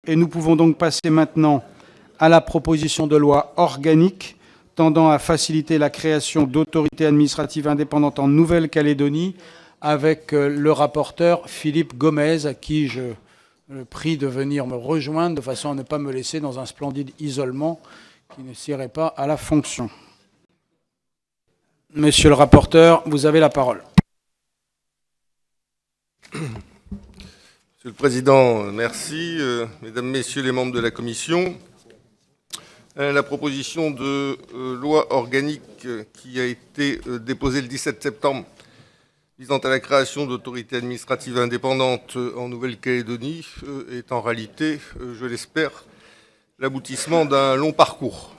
Et nous pouvons donc passer maintenant à la proposition de loi organique tendant à faciliter la création d'autorités administratives indépendantes en Nouvelle-Calédonie, avec le rapporteur Philippe Gomez, à qui je le prie de venir me rejoindre de façon à ne pas me laisser dans un splendide isolement qui ne siérait pas à la fonction. Monsieur le rapporteur, vous avez la parole. Monsieur le Président, merci. Mesdames, Messieurs les membres de la Commission, la proposition de loi organique qui a été déposée le 17 septembre visant à la création d'autorités administratives indépendantes en Nouvelle-Calédonie est en réalité, je l'espère, l'aboutissement d'un long parcours.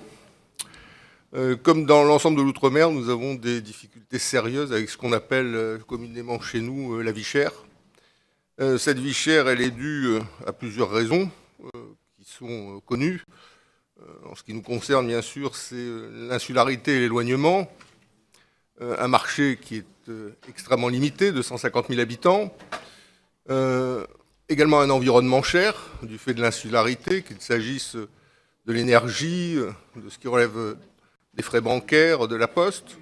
Comme dans l'ensemble de l'outre-mer, nous avons des difficultés sérieuses avec ce qu'on appelle communément chez nous la vie chère. Cette vie chère, elle est due à plusieurs raisons qui sont connues. En ce qui nous concerne, bien sûr, c'est l'insularité et l'éloignement, un marché qui est extrêmement limité, de 150 000 habitants, également un environnement cher, du fait de l'insularité, qu'il s'agisse de l'énergie, de ce qui relève des frais bancaires, de la poste.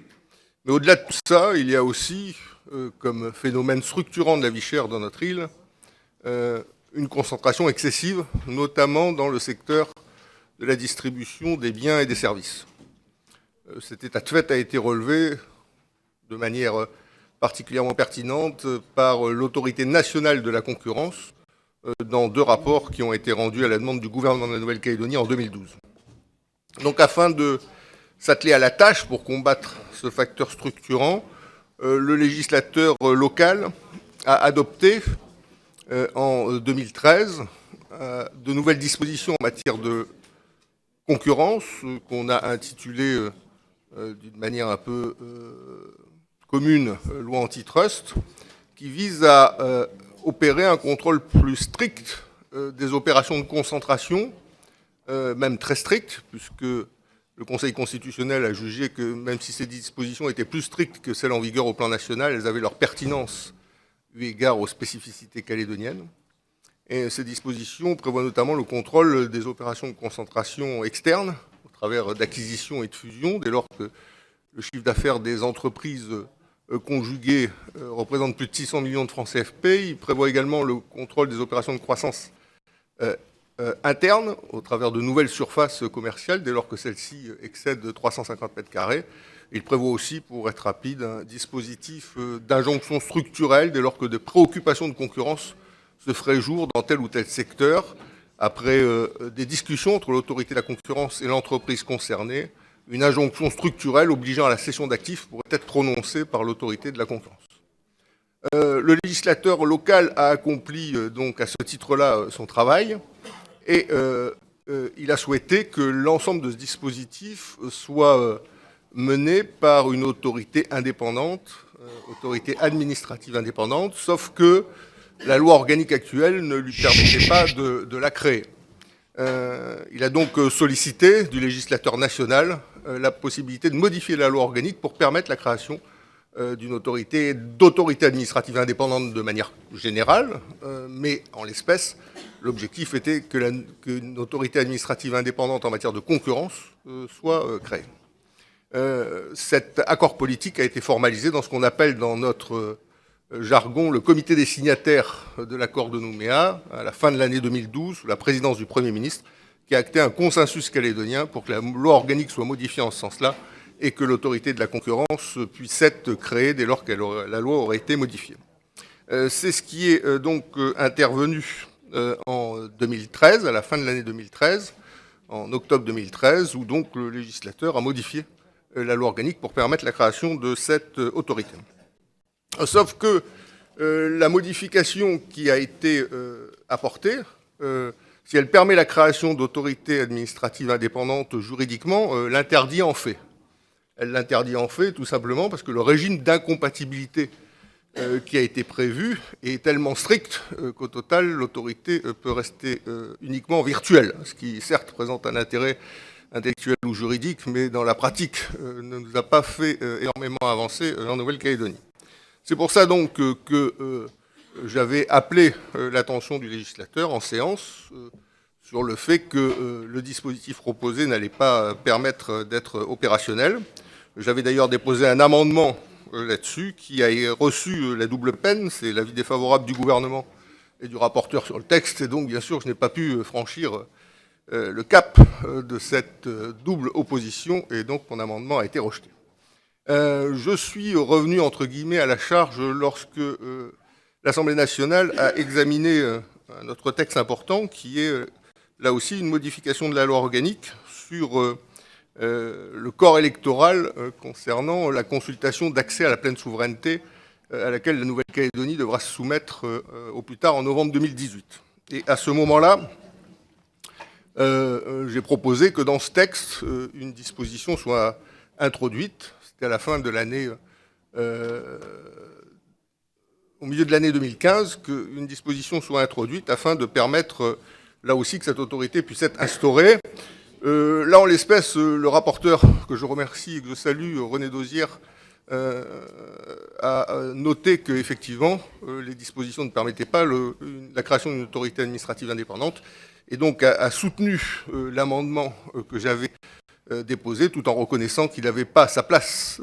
Mais au-delà de tout ça, il y a aussi, comme phénomène structurant de la vie chère dans notre île, une concentration excessive, notamment dans le secteur de la distribution des biens et des services. Cet état de fait a été relevé de manière particulièrement pertinente par l'autorité nationale de la concurrence dans 2 rapports qui ont été rendus à la demande du gouvernement de la Nouvelle-Calédonie en 2012. Donc afin de s'atteler à la tâche pour combattre ce facteur structurant, le législateur local a adopté en 2013 de nouvelles dispositions en matière de concurrence qu'on a intitulées d'une manière un peu commune loi antitrust, qui vise à opérer un contrôle plus strict des opérations de concentration, même très strict, puisque le Conseil constitutionnel a jugé que même si ces dispositions étaient plus strictes que celles en vigueur au plan national, elles avaient leur pertinence eu égard aux spécificités calédoniennes. Et ces dispositions prévoient notamment le contrôle des opérations de concentration externes, au travers d'acquisitions et de fusions, dès lors que le chiffre d'affaires des entreprises conjuguées représente plus de 600 millions de francs CFP. Il prévoit également le contrôle des opérations de croissance interne, au travers de nouvelles surfaces commerciales, dès lors que celles-ci excèdent 350 mètres carrés. Il prévoit aussi, pour être rapide, un dispositif d'injonction structurelle, dès lors que des préoccupations de concurrence se feraient jour dans tel ou tel secteur, après des discussions entre l'autorité de la concurrence et l'entreprise concernée. Une injonction structurelle obligeant à la cession d'actifs pourrait être prononcée par l'autorité de la concurrence. Le législateur local a accompli donc à ce titre-là son travail et il a souhaité que l'ensemble de ce dispositif soit mené par une autorité indépendante, autorité administrative indépendante, sauf que la loi organique actuelle ne lui permettait pas de la créer. Il a donc sollicité du législateur national la possibilité de modifier la loi organique pour permettre la création d'autorité administrative indépendante de manière générale, mais en l'espèce, l'objectif était qu'une autorité administrative indépendante en matière de concurrence soit créée. Cet accord politique a été formalisé dans ce qu'on appelle dans notre jargon le comité des signataires de l'accord de Nouméa, à la fin de l'année 2012, sous la présidence du Premier ministre, qui a acté un consensus calédonien pour que la loi organique soit modifiée en ce sens-là et que l'autorité de la concurrence puisse être créée dès lors que la loi aurait été modifiée. C'est ce qui est donc intervenu en 2013, à la fin de l'année 2013, en octobre 2013, où donc le législateur a modifié la loi organique pour permettre la création de cette autorité. Sauf que la modification qui a été apportée, si elle permet la création d'autorités administratives indépendantes juridiquement, l'interdit en fait. Elle l'interdit en fait tout simplement parce que le régime d'incompatibilité qui a été prévu est tellement strict qu'au total, l'autorité peut rester uniquement virtuelle, ce qui certes présente un intérêt intellectuel ou juridique, mais dans la pratique ne nous a pas fait énormément avancer en Nouvelle-Calédonie. C'est pour ça donc que j'avais appelé l'attention du législateur en séance sur le fait que le dispositif proposé n'allait pas permettre d'être opérationnel. J'avais d'ailleurs déposé un amendement là-dessus qui a reçu la double peine, c'est l'avis défavorable du gouvernement et du rapporteur sur le texte, et donc bien sûr je n'ai pas pu franchir le cap de cette double opposition, et donc mon amendement a été rejeté. Je suis revenu entre guillemets à la charge lorsque l'Assemblée nationale a examiné notre texte important qui est là aussi une modification de la loi organique sur le corps électoral concernant la consultation d'accès à la pleine souveraineté à laquelle la Nouvelle-Calédonie devra se soumettre au plus tard en novembre 2018. Et à ce moment-là, j'ai proposé que dans ce texte, une disposition soit introduite. C'était à la fin de l'année, au milieu de l'année 2015, qu'une disposition soit introduite afin de permettre, là aussi, que cette autorité puisse être instaurée. Là, en l'espèce, le rapporteur, que je remercie et que je salue, René Dosière, a noté qu'effectivement, les dispositions ne permettaient pas la création d'une autorité administrative indépendante, et donc a soutenu l'amendement que j'avais déposé, tout en reconnaissant qu'il n'avait pas sa place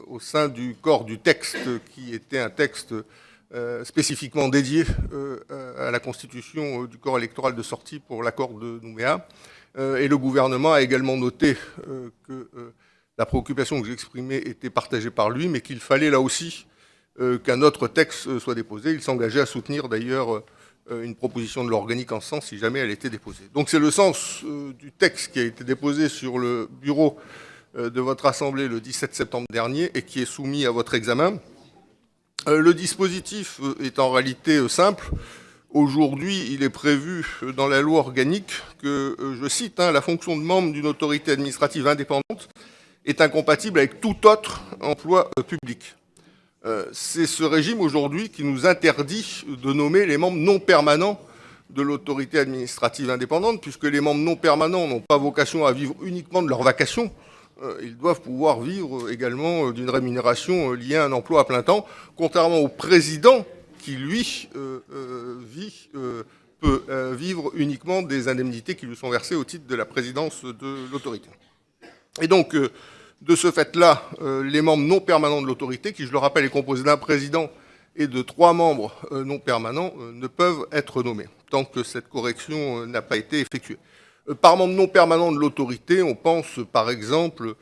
au sein du corps du texte, qui était un texte spécifiquement dédié à la constitution du corps électoral de sortie pour l'accord de Nouméa. Et le gouvernement a également noté que la préoccupation que j'exprimais était partagée par lui, mais qu'il fallait là aussi qu'un autre texte soit déposé. Il s'engageait à soutenir d'ailleurs une proposition de l'organique en ce sens si jamais elle était déposée. Donc c'est le sens du texte qui a été déposé sur le bureau de votre Assemblée le 17 septembre dernier et qui est soumis à votre examen. Le dispositif est en réalité simple. Aujourd'hui, il est prévu dans la loi organique que, je cite, la fonction de membre d'une autorité administrative indépendante est incompatible avec tout autre emploi public. C'est ce régime aujourd'hui qui nous interdit de nommer les membres non permanents de l'autorité administrative indépendante, puisque les membres non permanents n'ont pas vocation à vivre uniquement de leur vacation. Ils doivent pouvoir vivre également d'une rémunération liée à un emploi à plein temps, contrairement au président qui, lui, peut vivre uniquement des indemnités qui lui sont versées au titre de la présidence de l'autorité. Et donc, de ce fait-là, les membres non permanents de l'autorité, qui, je le rappelle, est composé d'un président et de 3 membres non permanents, ne peuvent être nommés, tant que cette correction n'a pas été effectuée. Par membre non permanent de l'autorité, on pense par exemple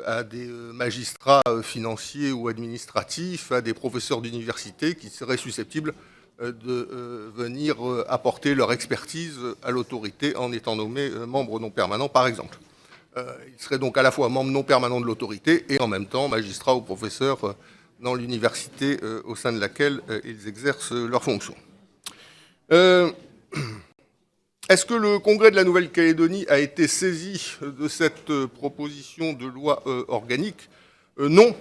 à des magistrats financiers ou administratifs, à des professeurs d'université qui seraient susceptibles de venir apporter leur expertise à l'autorité en étant nommés membres non permanents, par exemple. Ils seraient donc à la fois membres non permanents de l'autorité et en même temps magistrats ou professeurs dans l'université au sein de laquelle ils exercent leurs fonctions. Est-ce que le Congrès de la Nouvelle-Calédonie a été saisi de cette proposition de loi organique? Non.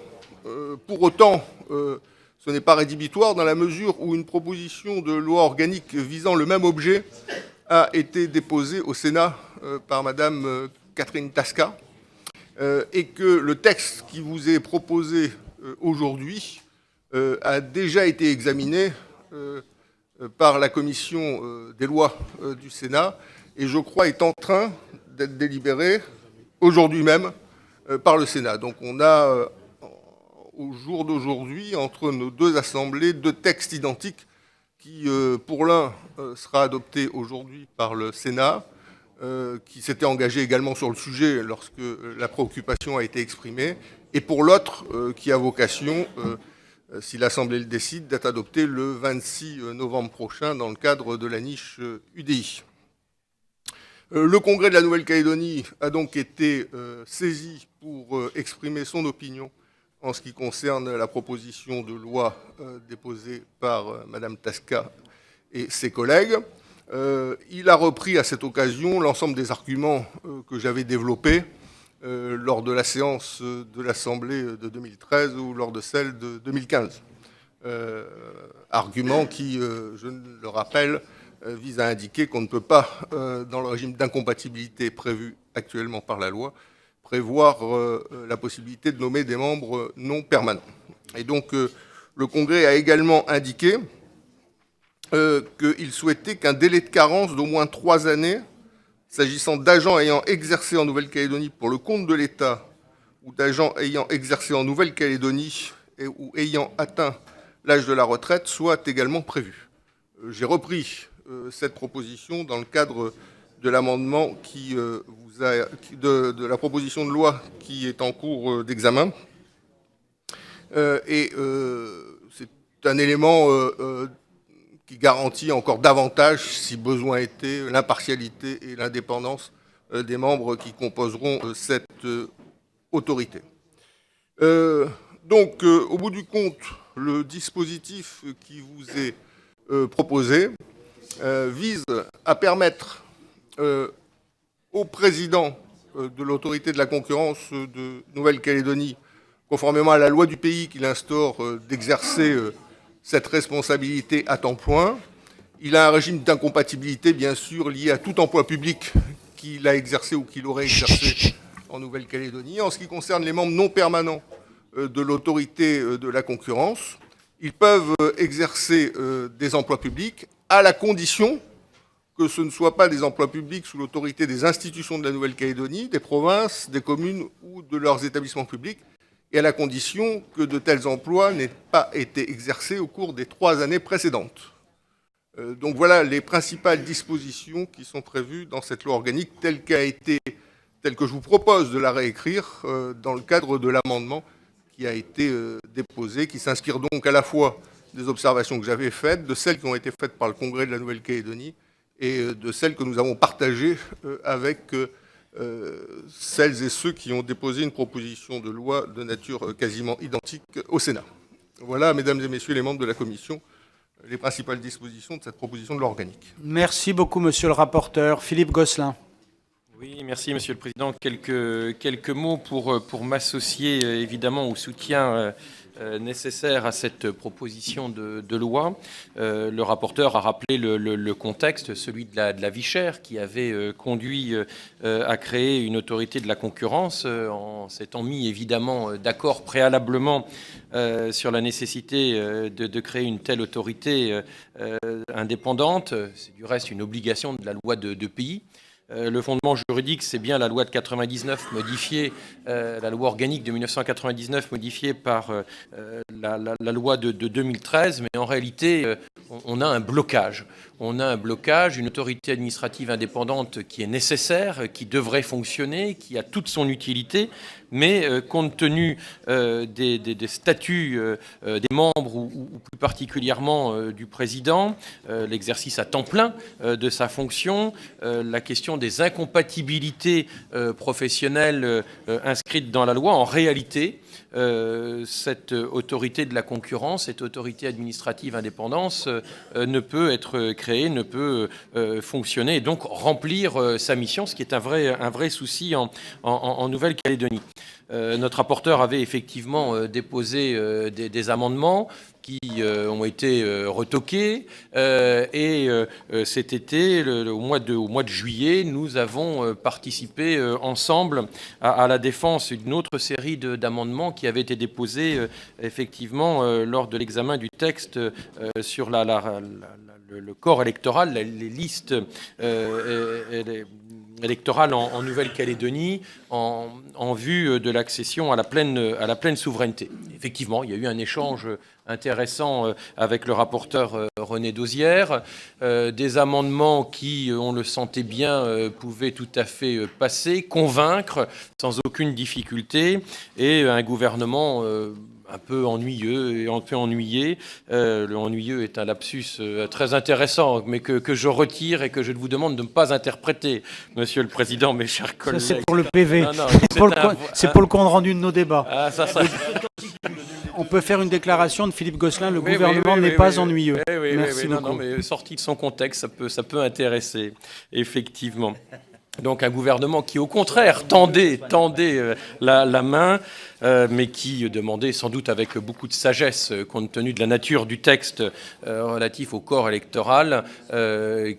Pour autant, ce n'est pas rédhibitoire dans la mesure où une proposition de loi organique visant le même objet a été déposée au Sénat par Madame Catherine Tasca, et que le texte qui vous est proposé aujourd'hui a déjà été examiné par la commission des lois du Sénat, et je crois est en train d'être délibéré aujourd'hui même par le Sénat. Donc on a, au jour d'aujourd'hui, entre nos deux assemblées, 2 textes identiques qui, pour l'un, sera adopté aujourd'hui par le Sénat, qui s'était engagé également sur le sujet lorsque la préoccupation a été exprimée, et pour l'autre, qui a vocation, si l'Assemblée le décide, d'être adopté le 26 novembre prochain dans le cadre de la niche UDI. Le Congrès de la Nouvelle-Calédonie a donc été saisi pour exprimer son opinion en ce qui concerne la proposition de loi déposée par Madame Tasca et ses collègues. Il a repris à cette occasion l'ensemble des arguments que j'avais développés lors de la séance de l'Assemblée de 2013 ou lors de celle de 2015. Arguments qui, je le rappelle, visent à indiquer qu'on ne peut pas, dans le régime d'incompatibilité prévu actuellement par la loi, prévoir la possibilité de nommer des membres non permanents. Et donc, le Congrès a également indiqué qu'il souhaitait qu'un délai de carence d'au moins 3 années s'agissant d'agents ayant exercé en Nouvelle-Calédonie pour le compte de l'État ou d'agents ayant exercé en Nouvelle-Calédonie ou ayant atteint l'âge de la retraite soit également prévu. J'ai repris cette proposition dans le cadre de l'amendement de la proposition de loi qui est en cours d'examen. C'est un élément qui garantit encore davantage, si besoin était, l'impartialité et l'indépendance des membres qui composeront cette autorité. Donc, au bout du compte, le dispositif qui vous est proposé vise à permettre au président de l'autorité de la concurrence de Nouvelle-Calédonie, conformément à la loi du pays qu'il instaure, d'exercer cette responsabilité à temps plein. Il a un régime d'incompatibilité, bien sûr, lié à tout emploi public qu'il a exercé ou qu'il aurait exercé en Nouvelle-Calédonie. En ce qui concerne les membres non permanents de l'autorité de la concurrence, ils peuvent exercer des emplois publics à la condition que ce ne soient pas des emplois publics sous l'autorité des institutions de la Nouvelle-Calédonie, des provinces, des communes ou de leurs établissements publics, et à la condition que de tels emplois n'aient pas été exercés au cours des 3 années précédentes. Donc voilà les principales dispositions qui sont prévues dans cette loi organique telle que je vous propose de la réécrire dans le cadre de l'amendement qui a été déposé, qui s'inspire donc à la fois des observations que j'avais faites, de celles qui ont été faites par le Congrès de la Nouvelle-Calédonie et de celles que nous avons partagées avec celles et ceux qui ont déposé une proposition de loi de nature quasiment identique au Sénat. Voilà, mesdames et messieurs les membres de la commission, les principales dispositions de cette proposition de loi organique. Merci beaucoup, monsieur le rapporteur. Philippe Gosselin. Oui, merci, monsieur le président. Quelques mots pour m'associer évidemment au soutien nécessaire à cette proposition de loi. Le rapporteur a rappelé le contexte, celui de la vie chère, qui avait conduit à créer une autorité de la concurrence, en s'étant mis évidemment d'accord préalablement sur la nécessité de créer une telle autorité indépendante. C'est du reste une obligation de la loi de pays. Le fondement juridique, c'est bien la loi de 99 modifiée, la loi organique de 1999 modifiée par la loi de 2013, mais en réalité, on a un blocage. On a un blocage, une autorité administrative indépendante qui est nécessaire, qui devrait fonctionner, qui a toute son utilité, mais compte tenu des statuts des membres ou plus particulièrement du président, l'exercice à temps plein de sa fonction, la question des incompatibilités professionnelles inscrites dans la loi, en réalité, cette autorité de la concurrence, cette autorité administrative indépendante ne peut être créée, ne peut fonctionner et donc remplir sa mission, ce qui est un vrai souci en Nouvelle-Calédonie. Notre rapporteur avait effectivement déposé des amendements qui ont été retoqués et cet été, au mois de juillet, nous avons participé ensemble à la défense d'une autre série d'amendements qui avaient été déposés effectivement lors de l'examen du texte sur le corps électoral, les listes électorale en Nouvelle-Calédonie en vue de l'accession à la pleine souveraineté. Effectivement, il y a eu un échange intéressant avec le rapporteur René Dosière, des amendements qui, on le sentait bien, pouvaient tout à fait passer, convaincre sans aucune difficulté, et un gouvernement un peu ennuyeux et un peu ennuyé. Le ennuyeux est un lapsus très intéressant, mais que je retire et que je vous demande de ne pas interpréter, Monsieur le Président, mes chers collègues. Ça, c'est pour le PV. Non, c'est pour le compte rendu de nos débats. Ah, ça. On peut faire une déclaration de Philippe Gosselin, le gouvernement n'est pas ennuyeux. Merci beaucoup. Non, mais sorti de son contexte, ça peut intéresser, effectivement. Donc un gouvernement qui, au contraire, tendait la main, mais qui demandait sans doute avec beaucoup de sagesse, compte tenu de la nature du texte relatif au corps électoral,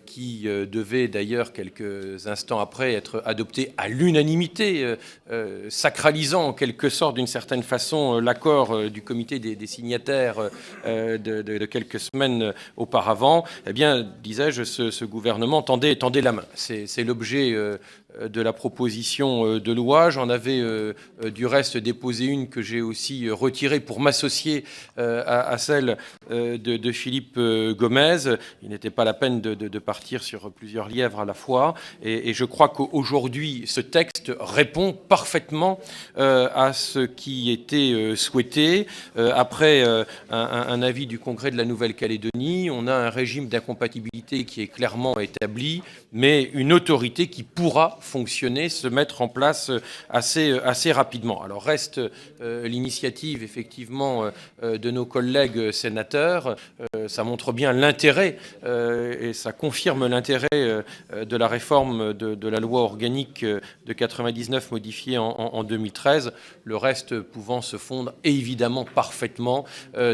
qui devait d'ailleurs quelques instants après être adopté à l'unanimité, sacralisant en quelque sorte d'une certaine façon l'accord du comité des signataires de quelques semaines auparavant. Eh bien, disais-je, ce gouvernement tendait la main. C'est l'objet de la proposition de loi. J'en avais du reste déposé une que j'ai aussi retirée pour m'associer à celle de Philippe Gomez. Il n'était pas la peine de partir sur plusieurs lièvres à la fois. Et je crois qu'aujourd'hui, ce texte répond parfaitement à ce qui était souhaité. Après un avis du Congrès de la Nouvelle-Calédonie, on a un régime d'incompatibilité qui est clairement établi, mais une autorité qui pourra fonctionner, se mettre en place assez rapidement. Alors reste l'initiative effectivement de nos collègues sénateurs. Ça montre bien l'intérêt et ça confirme l'intérêt de la réforme de la loi organique de 99 modifiée en 2013. Le reste pouvant se fondre évidemment parfaitement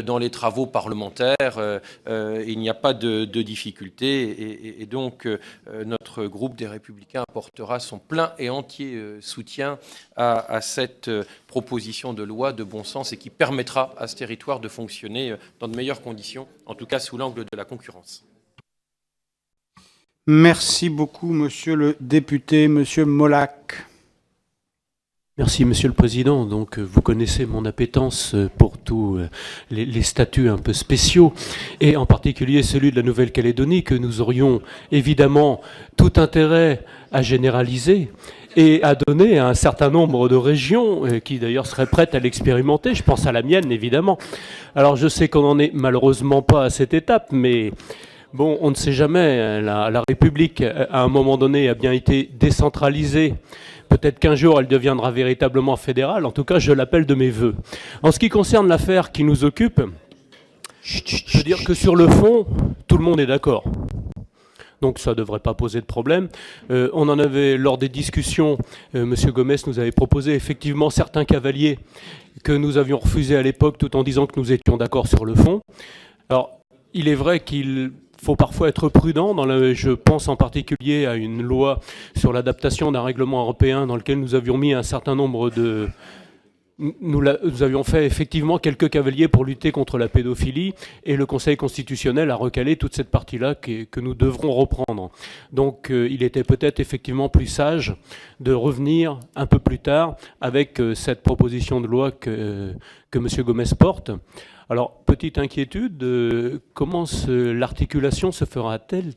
dans les travaux parlementaires. Il n'y a pas de difficulté et donc notre groupe des Républicains apportera son plein et entier soutien à cette proposition de loi de bon sens et qui permettra à ce territoire de fonctionner dans de meilleures conditions, en tout cas sous l'angle de la concurrence. Merci beaucoup, monsieur le député. Monsieur Molac. Merci, Monsieur le Président. Donc, vous connaissez mon appétence pour tous les statuts un peu spéciaux, et en particulier celui de la Nouvelle-Calédonie, que nous aurions évidemment tout intérêt à généraliser et à donner à un certain nombre de régions qui d'ailleurs seraient prêtes à l'expérimenter. Je pense à la mienne, évidemment. Alors, je sais qu'on n'en est malheureusement pas à cette étape, mais bon, on ne sait jamais. La République, à un moment donné, a bien été décentralisée. Peut-être qu'un jour, elle deviendra véritablement fédérale. En tout cas, je l'appelle de mes voeux. En ce qui concerne l'affaire qui nous occupe, je veux dire que sur le fond, tout le monde est d'accord. Donc ça ne devrait pas poser de problème. On en avait, lors des discussions, M. Gomez nous avait proposé effectivement certains cavaliers que nous avions refusés à l'époque, tout en disant que nous étions d'accord sur le fond. Alors, il est vrai qu'il faut parfois être prudent. Je pense en particulier à une loi sur l'adaptation d'un règlement européen dans lequel nous avions mis un certain nombre de... Nous avions fait effectivement quelques cavaliers pour lutter contre la pédophilie et le Conseil constitutionnel a recalé toute cette partie-là que nous devrons reprendre. Donc il était peut-être effectivement plus sage de revenir un peu plus tard avec cette proposition de loi que M. Gomez porte. Alors, petite inquiétude, comment l'articulation se fera-t-elle,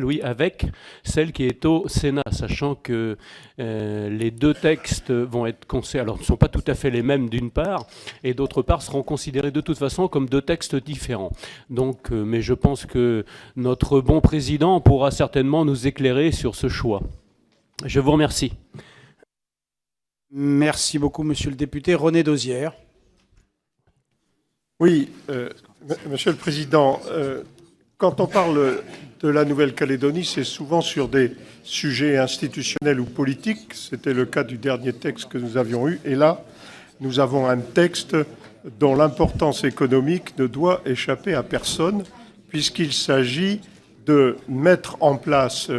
oui, avec celle qui est au Sénat, sachant que les deux textes vont être alors ne sont pas tout à fait les mêmes d'une part, et d'autre part seront considérés de toute façon comme deux textes différents. Donc, mais je pense que notre bon président pourra certainement nous éclairer sur ce choix. Je vous remercie. Merci beaucoup, monsieur le député. René Dosière. Oui, Monsieur le Président, quand on parle de la Nouvelle-Calédonie, c'est souvent sur des sujets institutionnels ou politiques. C'était le cas du dernier texte que nous avions eu. Et là, nous avons un texte dont l'importance économique ne doit échapper à personne, puisqu'il s'agit de mettre en place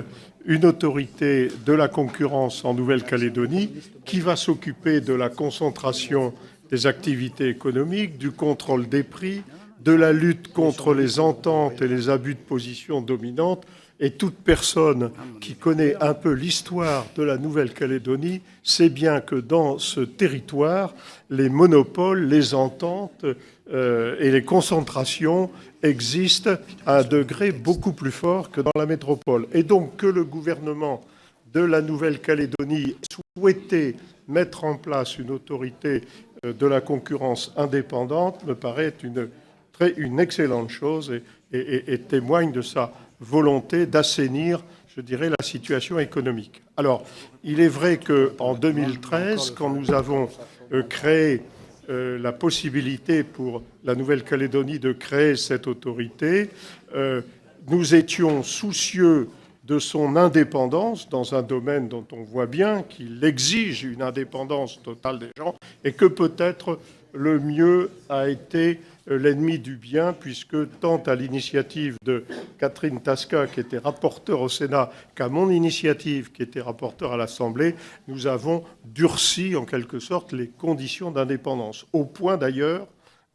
une autorité de la concurrence en Nouvelle-Calédonie qui va s'occuper de la concentration des activités économiques, du contrôle des prix, de la lutte contre les ententes et les abus de position dominante. Et toute personne qui connaît un peu l'histoire de la Nouvelle-Calédonie sait bien que dans ce territoire, les monopoles, les ententes et les concentrations existent à un degré beaucoup plus fort que dans la métropole. Et donc que le gouvernement de la Nouvelle-Calédonie souhaitait mettre en place une autorité de la concurrence indépendante me paraît une excellente chose et témoigne de sa volonté d'assainir, je dirais, la situation économique. Alors, il est vrai qu'en 2013, quand nous avons créé la possibilité pour la Nouvelle-Calédonie de créer cette autorité, nous étions soucieux de son indépendance dans un domaine dont on voit bien qu'il exige une indépendance totale des gens et que peut-être le mieux a été l'ennemi du bien, puisque tant à l'initiative de Catherine Tasca, qui était rapporteure au Sénat, qu'à mon initiative, qui était rapporteure à l'Assemblée, nous avons durci en quelque sorte les conditions d'indépendance, au point d'ailleurs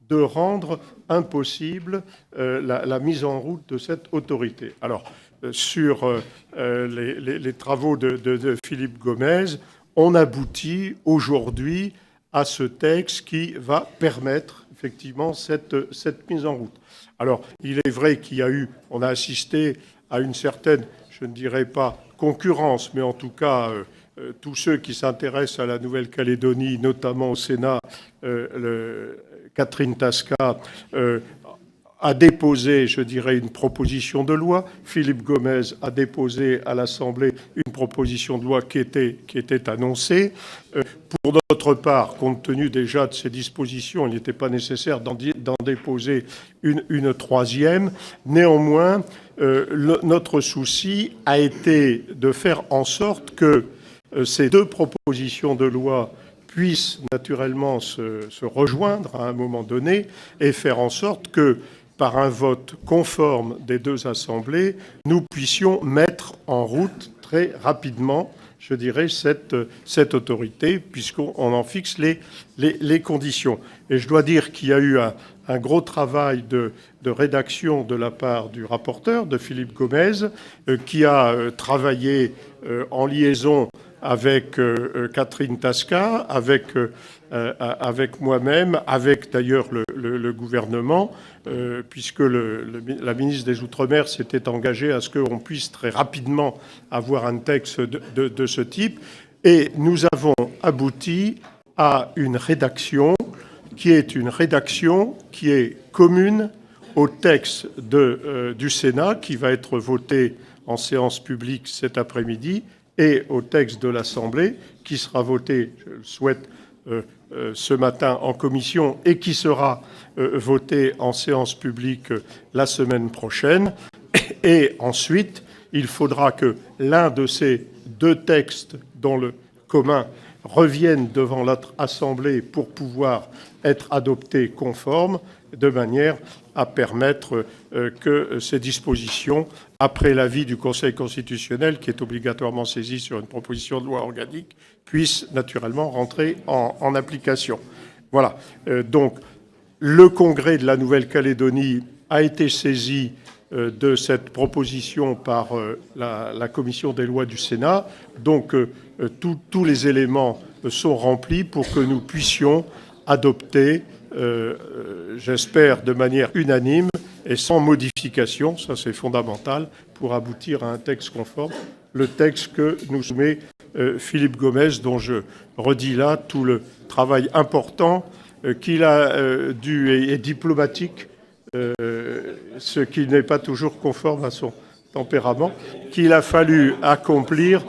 de rendre impossible la mise en route de cette autorité. Alors, sur les travaux de Philippe Gomez, on aboutit aujourd'hui à ce texte qui va permettre effectivement cette mise en route. Alors, il est vrai on a assisté à une certaine, je ne dirais pas concurrence, mais en tout cas, tous ceux qui s'intéressent à la Nouvelle-Calédonie, notamment au Sénat, Catherine Tasca a déposé, je dirais, une proposition de loi. Philippe Gomez a déposé à l'Assemblée une proposition de loi qui était annoncée. Pour notre part, compte tenu déjà de ces dispositions, il n'était pas nécessaire d'en déposer une troisième. Néanmoins, notre souci a été de faire en sorte que ces deux propositions de loi puissent naturellement se rejoindre à un moment donné et faire en sorte que, par un vote conforme des deux assemblées, nous puissions mettre en route très rapidement, je dirais, cette autorité, puisqu'on en fixe les conditions. Et je dois dire qu'il y a eu un gros travail de rédaction de la part du rapporteur, de Philippe Gomez, qui a travaillé en liaison avec Catherine Tasca, avec moi-même, avec d'ailleurs le gouvernement, puisque la ministre des Outre-mer s'était engagée à ce qu'on puisse très rapidement avoir un texte de ce type. Et nous avons abouti à une rédaction qui est commune au texte du Sénat, qui va être voté en séance publique cet après-midi, et au texte de l'Assemblée, qui sera voté, je le souhaite, ce matin en commission et qui sera voté en séance publique la semaine prochaine. Et ensuite, il faudra que l'un de ces deux textes, dont le commun, revienne devant notre Assemblée pour pouvoir être adopté conforme, de manière à permettre que ces dispositions, après l'avis du Conseil constitutionnel, qui est obligatoirement saisi sur une proposition de loi organique, puissent naturellement rentrer en application. Voilà. Donc, le Congrès de la Nouvelle-Calédonie a été saisi de cette proposition par la Commission des lois du Sénat. Donc, tous les éléments sont remplis pour que nous puissions adopter, j'espère, de manière unanime et sans modification, ça c'est fondamental, pour aboutir à un texte conforme, le texte que nous soumet Philippe Gomez, dont je redis là tout le travail important qu'il a dû et diplomatique, ce qui n'est pas toujours conforme à son tempérament, qu'il a fallu accomplir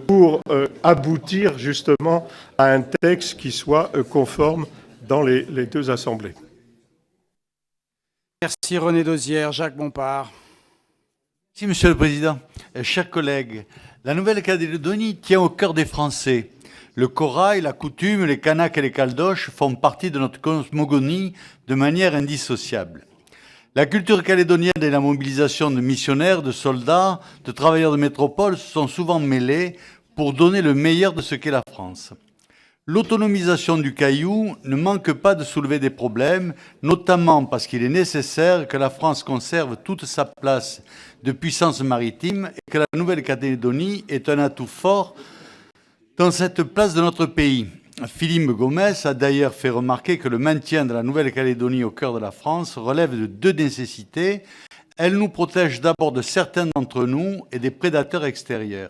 pour aboutir justement à un texte qui soit conforme dans les deux assemblées. Merci René Dosière. Jacques Bompard. Merci Monsieur le Président. Chers collègues, la Nouvelle-Calédonie tient au cœur des Français. Le corail, la coutume, les Kanaks et les Caldoches font partie de notre cosmogonie de manière indissociable. La culture calédonienne et la mobilisation de missionnaires, de soldats, de travailleurs de métropole se sont souvent mêlées pour donner le meilleur de ce qu'est la France. L'autonomisation du Caillou ne manque pas de soulever des problèmes, notamment parce qu'il est nécessaire que la France conserve toute sa place de puissance maritime et que la Nouvelle-Calédonie est un atout fort dans cette place de notre pays. Philippe Gomez a d'ailleurs fait remarquer que le maintien de la Nouvelle-Calédonie au cœur de la France relève de deux nécessités. Elle nous protège d'abord de certains d'entre nous et des prédateurs extérieurs.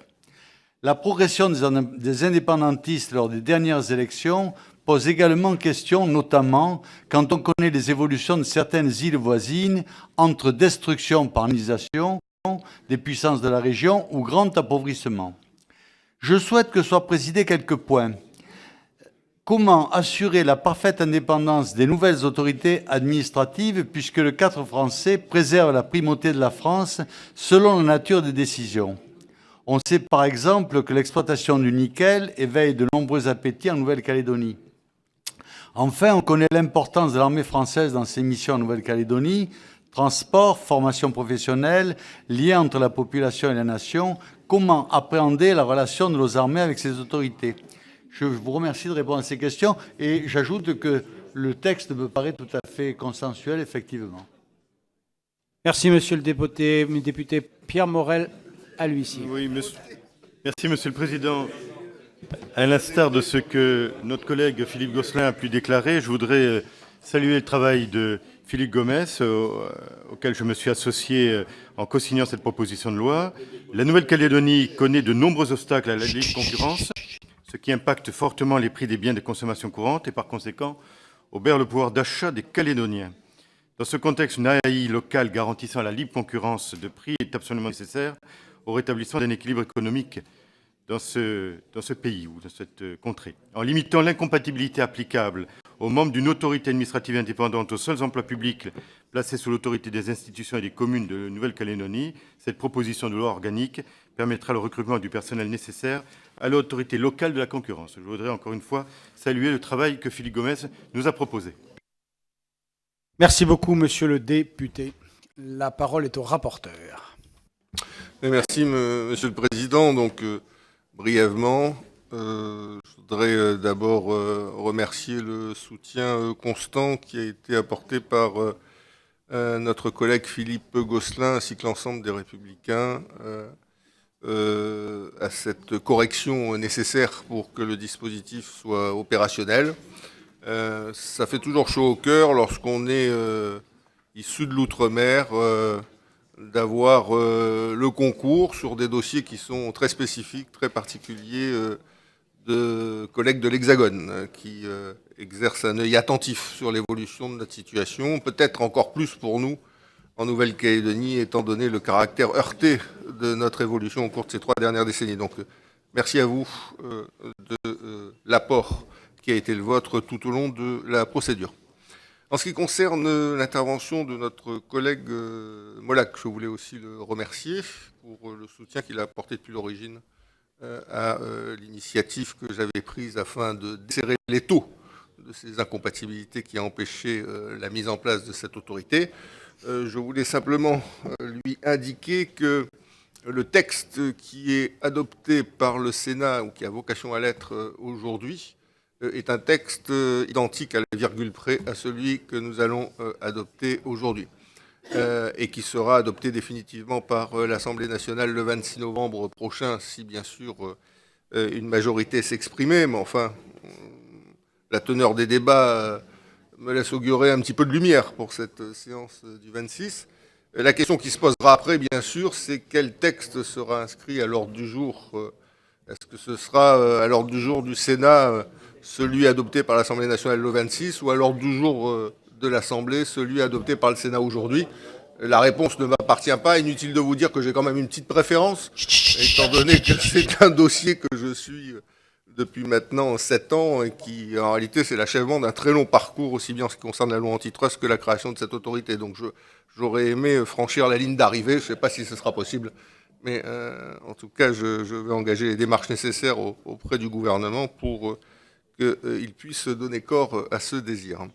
La progression des indépendantistes lors des dernières élections pose également question, notamment quand on connaît les évolutions de certaines îles voisines entre destruction par colonisation des puissances de la région ou grand appauvrissement. Je souhaite que soient précisés quelques points. Comment assurer la parfaite indépendance des nouvelles autorités administratives puisque le cadre français préserve la primauté de la France selon la nature des décisions? On sait par exemple que l'exploitation du nickel éveille de nombreux appétits en Nouvelle-Calédonie. Enfin, on connaît l'importance de l'armée française dans ses missions en Nouvelle-Calédonie, transport, formation professionnelle, lien entre la population et la nation. Comment appréhender la relation de nos armées avec ces autorités? Je vous remercie de répondre à ces questions et j'ajoute que le texte me paraît tout à fait consensuel, effectivement. Merci, monsieur le député Pierre Morel à l'huissier. Oui, merci, Monsieur le Président. À l'instar de ce que notre collègue Philippe Gosselin a pu déclarer, je voudrais saluer le travail de Philippe Gomes, auquel je me suis associé en co-signant cette proposition de loi. La Nouvelle-Calédonie connaît de nombreux obstacles à la libre concurrence, ce qui impacte fortement les prix des biens de consommation courante et par conséquent obère le pouvoir d'achat des Calédoniens. Dans ce contexte, une AI locale garantissant la libre concurrence de prix est absolument nécessaire au rétablissement d'un équilibre économique dans ce pays ou dans cette contrée. En limitant l'incompatibilité applicable aux membres d'une autorité administrative indépendante aux seuls emplois publics placés sous l'autorité des institutions et des communes de Nouvelle-Calédonie, cette proposition de loi organique permettra le recrutement du personnel nécessaire à l'autorité locale de la concurrence. Je voudrais encore une fois saluer le travail que Philippe Gomes nous a proposé. Merci beaucoup, monsieur le député. La parole est au rapporteur. Merci, Monsieur le Président. Donc, brièvement, je voudrais d'abord remercier le soutien constant qui a été apporté par notre collègue Philippe Gosselin ainsi que l'ensemble des Républicains à cette correction nécessaire pour que le dispositif soit opérationnel. Ça fait toujours chaud au cœur lorsqu'on est issu de l'outre-mer d'avoir le concours sur des dossiers qui sont très spécifiques, très particuliers de collègues de l'Hexagone qui exercent un œil attentif sur l'évolution de notre situation, peut-être encore plus pour nous en Nouvelle-Calédonie, étant donné le caractère heurté de notre évolution au cours de ces 3 dernières décennies. Donc, merci à vous de l'apport qui a été le vôtre tout au long de la procédure. En ce qui concerne l'intervention de notre collègue Molac, je voulais aussi le remercier pour le soutien qu'il a apporté depuis l'origine à l'initiative que j'avais prise afin de desserrer l'étau de ces incompatibilités qui a empêché la mise en place de cette autorité. Je voulais simplement lui indiquer que le texte qui est adopté par le Sénat, ou qui a vocation à l'être aujourd'hui, est un texte identique à la virgule près à celui que nous allons adopter aujourd'hui et qui sera adopté définitivement par l'Assemblée nationale le 26 novembre prochain, si bien sûr une majorité s'exprimait. Mais enfin, la teneur des débats me laisse augurer un petit peu de lumière pour cette séance du 26. La question qui se posera après, bien sûr, c'est quel texte sera inscrit à l'ordre du jour. Est-ce que ce sera à l'ordre du jour du Sénat celui adopté par l'Assemblée nationale le 26 ou à l'ordre du jour de l'Assemblée, celui adopté par le Sénat aujourd'hui? La réponse ne m'appartient pas. Inutile de vous dire que j'ai quand même une petite préférence, étant donné que c'est un dossier que je suis depuis maintenant 7 ans et qui, en réalité, c'est l'achèvement d'un très long parcours, aussi bien en ce qui concerne la loi antitrust que la création de cette autorité. Donc j'aurais aimé franchir la ligne d'arrivée. Je ne sais pas si ce sera possible, mais en tout cas, je vais engager les démarches nécessaires auprès du gouvernement pour qu'il puisse donner corps à ce désir.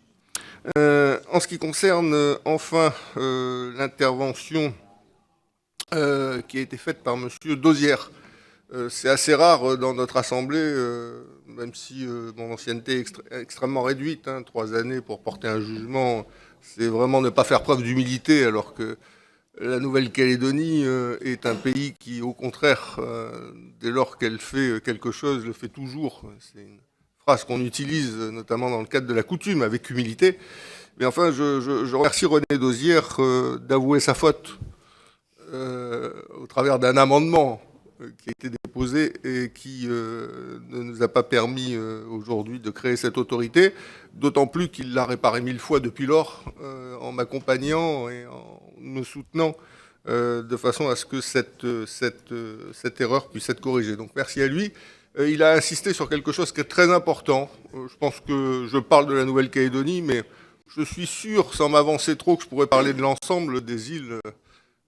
En ce qui concerne enfin l'intervention qui a été faite par M. Dosière, c'est assez rare dans notre Assemblée, même si mon ancienneté est extrêmement réduite, 3 années pour porter un jugement, c'est vraiment ne pas faire preuve d'humilité, alors que la Nouvelle-Calédonie est un pays qui, au contraire, dès lors qu'elle fait quelque chose, le fait toujours. C'est une phrase qu'on utilise notamment dans le cadre de la coutume, avec humilité. Mais enfin, je remercie René Dosière d'avouer sa faute au travers d'un amendement qui a été déposé et qui ne nous a pas permis aujourd'hui de créer cette autorité, d'autant plus qu'il l'a réparé 1000 fois depuis lors en m'accompagnant et en me soutenant de façon à ce que cette erreur puisse être corrigée. Donc merci à lui. Il a insisté sur quelque chose qui est très important. Je pense que je parle de la Nouvelle-Calédonie, mais je suis sûr, sans m'avancer trop, que je pourrais parler de l'ensemble des îles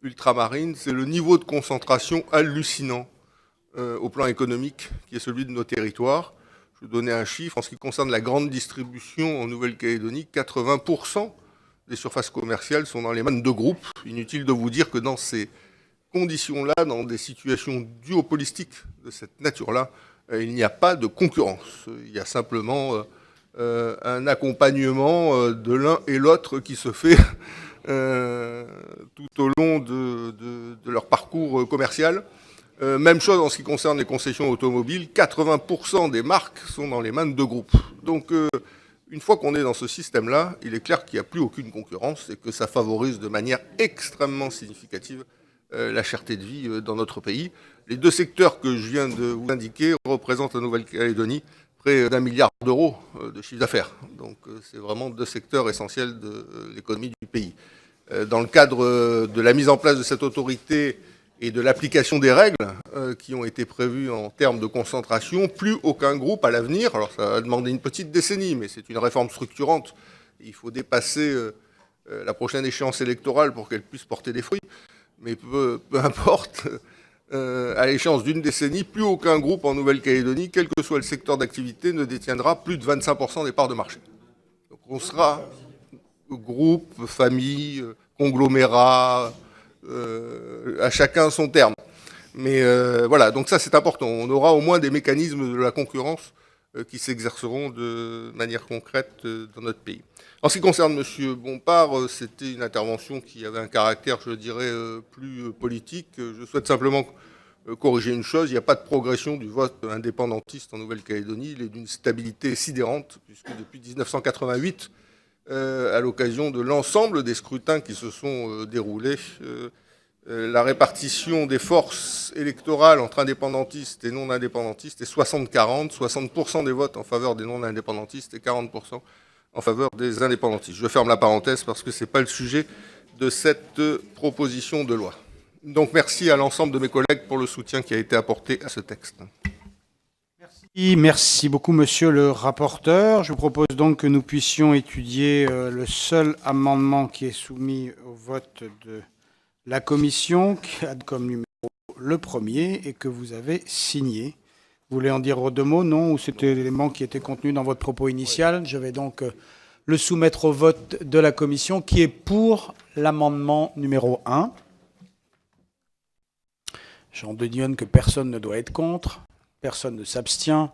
ultramarines. C'est le niveau de concentration hallucinant au plan économique, qui est celui de nos territoires. Je vais donner un chiffre. En ce qui concerne la grande distribution en Nouvelle-Calédonie, 80% des surfaces commerciales sont dans les mains de 2 groupes. Inutile de vous dire que dans ces conditions-là, dans des situations duopolistiques de cette nature-là, il n'y a pas de concurrence. Il y a simplement un accompagnement de l'un et l'autre qui se fait tout au long de leur parcours commercial. Même chose en ce qui concerne les concessions automobiles, 80% des marques sont dans les mains de 2 groupes. Donc une fois qu'on est dans ce système-là, il est clair qu'il n'y a plus aucune concurrence et que ça favorise de manière extrêmement significative la cherté de vie dans notre pays. Les 2 secteurs que je viens de vous indiquer représentent en Nouvelle-Calédonie près d'1 milliard d'euros de chiffre d'affaires. Donc c'est vraiment 2 secteurs essentiels de l'économie du pays. Dans le cadre de la mise en place de cette autorité et de l'application des règles qui ont été prévues en termes de concentration, plus aucun groupe à l'avenir, alors ça va demander une petite décennie, mais c'est une réforme structurante, il faut dépasser la prochaine échéance électorale pour qu'elle puisse porter des fruits, mais peu importe, à l'échéance d'une décennie, plus aucun groupe en Nouvelle-Calédonie, quel que soit le secteur d'activité, ne détiendra plus de 25% des parts de marché. Donc on sera groupe, famille, conglomérat, à chacun son terme. Mais voilà, donc ça c'est important. On aura au moins des mécanismes de la concurrence qui s'exerceront de manière concrète dans notre pays. En ce qui concerne M. Bompard, c'était une intervention qui avait un caractère, je dirais, plus politique. Je souhaite simplement corriger une chose, il n'y a pas de progression du vote indépendantiste en Nouvelle-Calédonie, il est d'une stabilité sidérante, puisque depuis 1988, à l'occasion de l'ensemble des scrutins qui se sont déroulés, la répartition des forces électorales entre indépendantistes et non-indépendantistes est 60-40, 60% des votes en faveur des non-indépendantistes et 40% en faveur des indépendantistes. Je ferme la parenthèse parce que ce n'est pas le sujet de cette proposition de loi. Donc merci à l'ensemble de mes collègues pour le soutien qui a été apporté à ce texte. Merci beaucoup, monsieur le rapporteur. Je vous propose donc que nous puissions étudier le seul amendement qui est soumis au vote de la commission, qui a comme numéro le premier et que vous avez signé. Vous voulez en dire 2 mots, non? Ou c'était l'élément qui était contenu dans votre propos initial? Je vais donc le soumettre au vote de la commission qui est pour l'amendement numéro 1. J'en déduis que personne ne doit être contre. Personne ne s'abstient.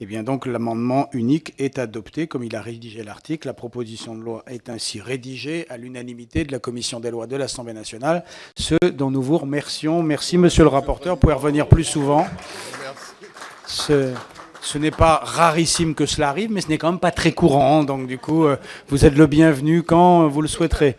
Et bien donc l'amendement unique est adopté comme il a rédigé l'article. La proposition de loi est ainsi rédigée à l'unanimité de la commission des lois de l'Assemblée nationale, ce dont nous vous remercions. Merci monsieur le rapporteur, vous pouvez revenir plus souvent. Ce n'est pas rarissime que cela arrive, mais ce n'est quand même pas très courant. Donc du coup, vous êtes le bienvenu quand vous le souhaiterez.